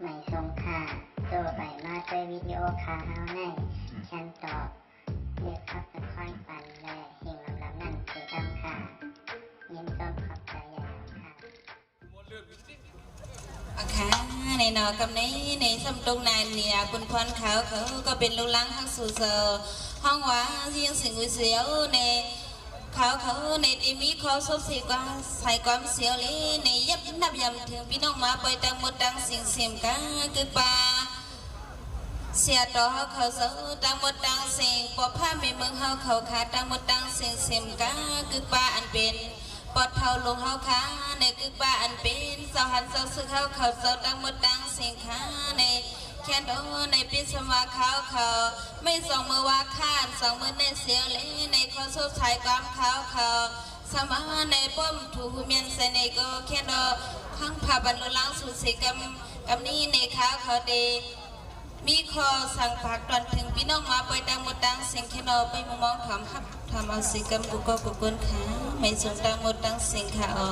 ไม่ทรงค่าตัวใบมาด้วยวิดีโอคาเฮาในฉันตอบเรียกขับเป็นค่อยปันและหิ่งลำนั่นคือดำค่ะยินต้นขอบใจใหญ่ค่ะค่ะในนอกำนี้ในสมตรงนายเนี่ยคุณพรเขาก็เป็นลูกหลานทั้งสู่เซอห้องว่าเสียงสิ่งวิเศษในเขาในที่มีข้อสบสีกว่าใส่ความเสียวเลยในยับนับยำถึงพี่น้องมาปล่อยตังหมดตังสิ่งเสียมกันคือป่าเสียต่อเขาเสือตังหมดตังสิ่งปอบผ้าไม่เมืองเขาขาตังหมดตังสิ่งเสียมกันคือป่าอันเป็นปอดเท่าลงเขาขาในคือป่าอันเป็นสาวหันสาวซื้อเขาเสือตังหมดตังสิ่งขาในแค่โดในปีสมาเขาไม่ส่งมือว่าข้านส่งมือในเสียวเลยในข้อสุดท้ายความเขาสมาในป้อมถูเมียนเสนก็แค่โดข้างพาบรรลุลังสุดสิกับนี้ในเขาดีมีคอสั่งผักตอนถึงพี่น้องมาไปดังหมดดังเสียงแค่โดไปมองทำเอาสิกรรมกุกนขาไม่สนดังหมดดังเสียงขาออ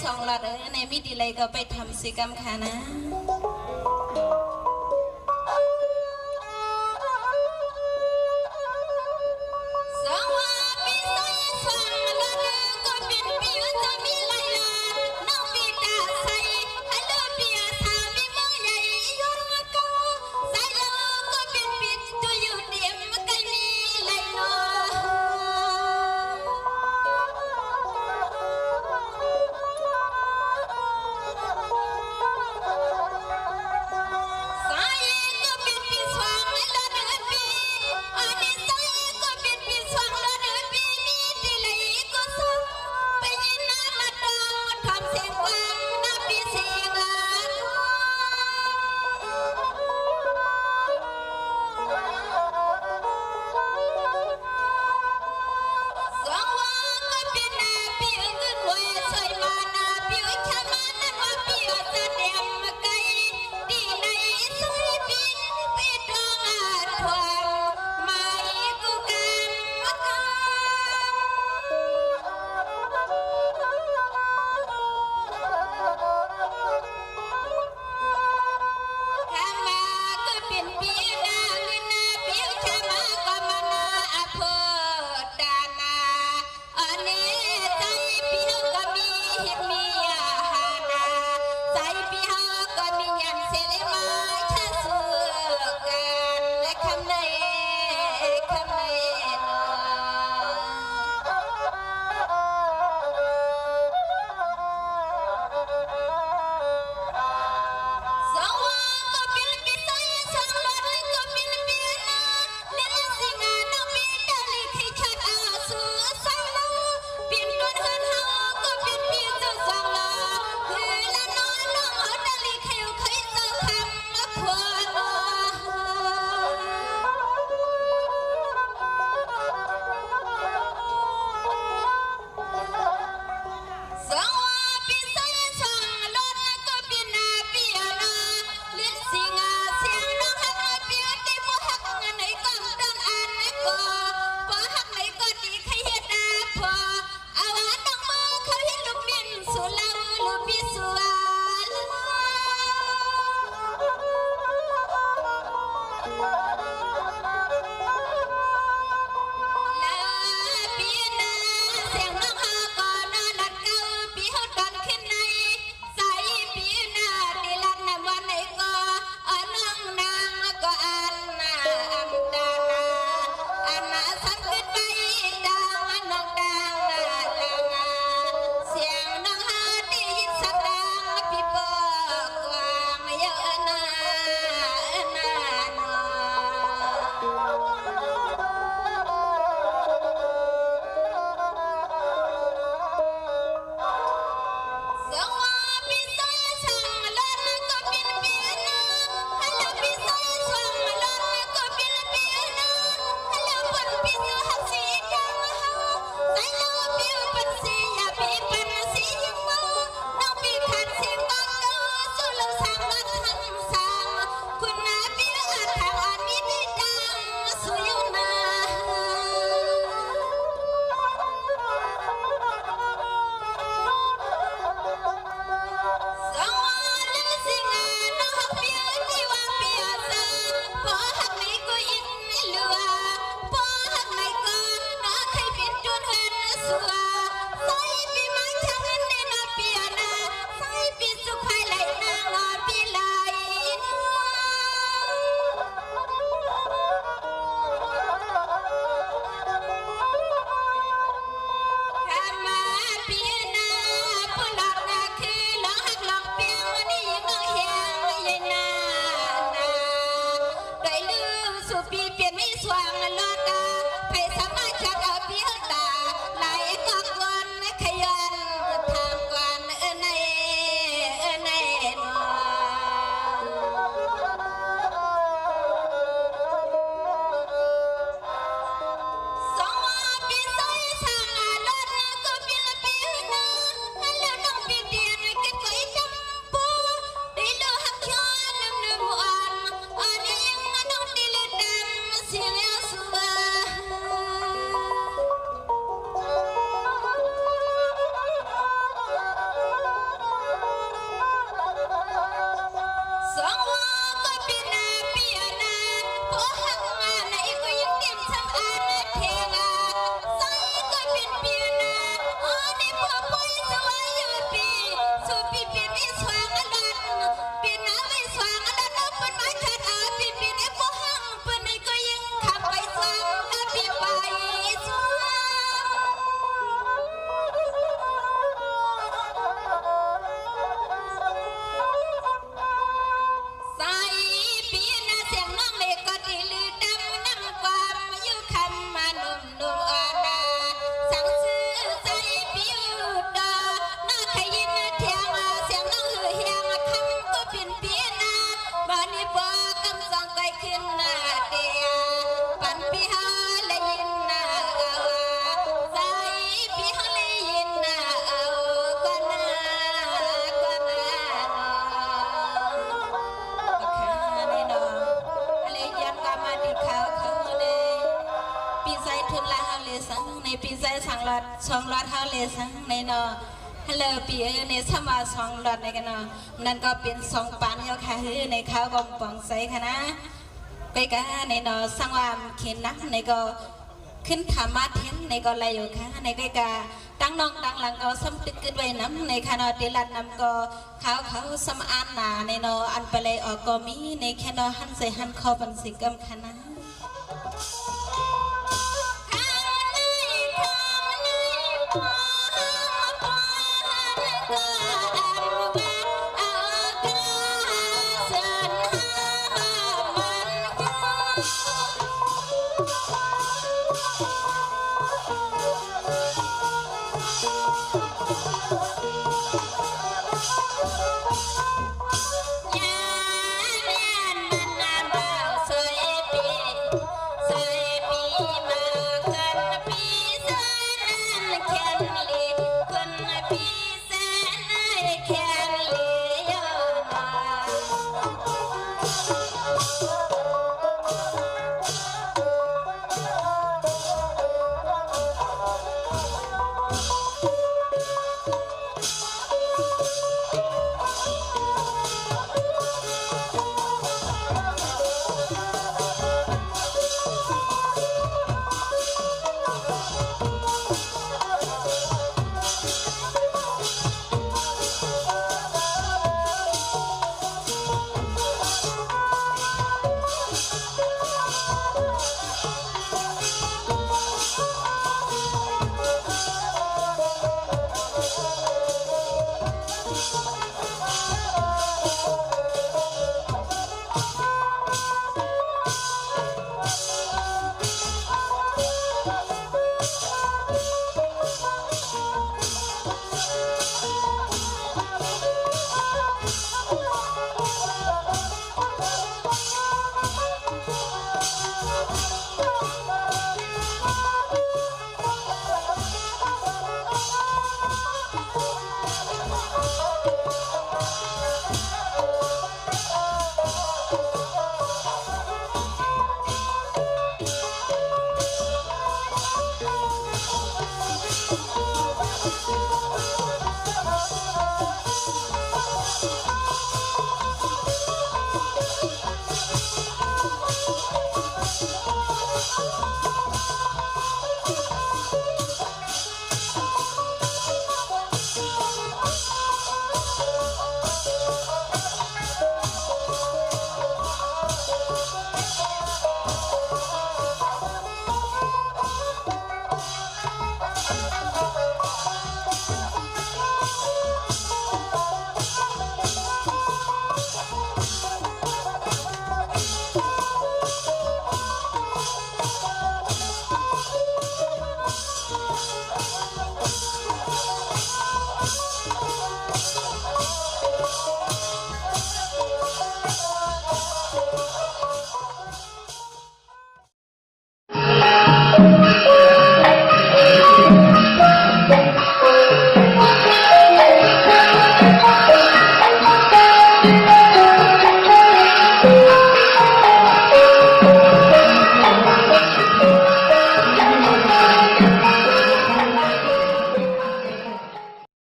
สองหลอดในมิดีเลยก็ไปทำสิกรรมค่ะนะ ขึ้นหน้าเดียปันปีฮาเลยยินหน้าใจปีฮาเลยยินหน้าก็น่าในนออะไรยันกามาดีเขาเลยปีใจทุนละเฮาเลยสังในปีใจสังหลอดสองหลอดเฮาเลยสังในนอฮัลโหลปีในสมาสองหลอดในกันเนาะนั่นก็เป็นสองปานยกขาฮือในข้าวกองปองใสค่ะนะไปกันในเนาะสังวามเขียนนักในก็ขึ้นธรรมะเทนในก็ไรอยู่ค่ะในไปกาตั้งน้องตั้งหลังก็ซ้ำตึกขึ้นไว้น้ำในคณะติลัดน้ำก็เขาสมานหนาในเนาะอันไปเลยออกก็มีในแค่เนาะหันใส่หันคอบันสิกรรมค่ะนะ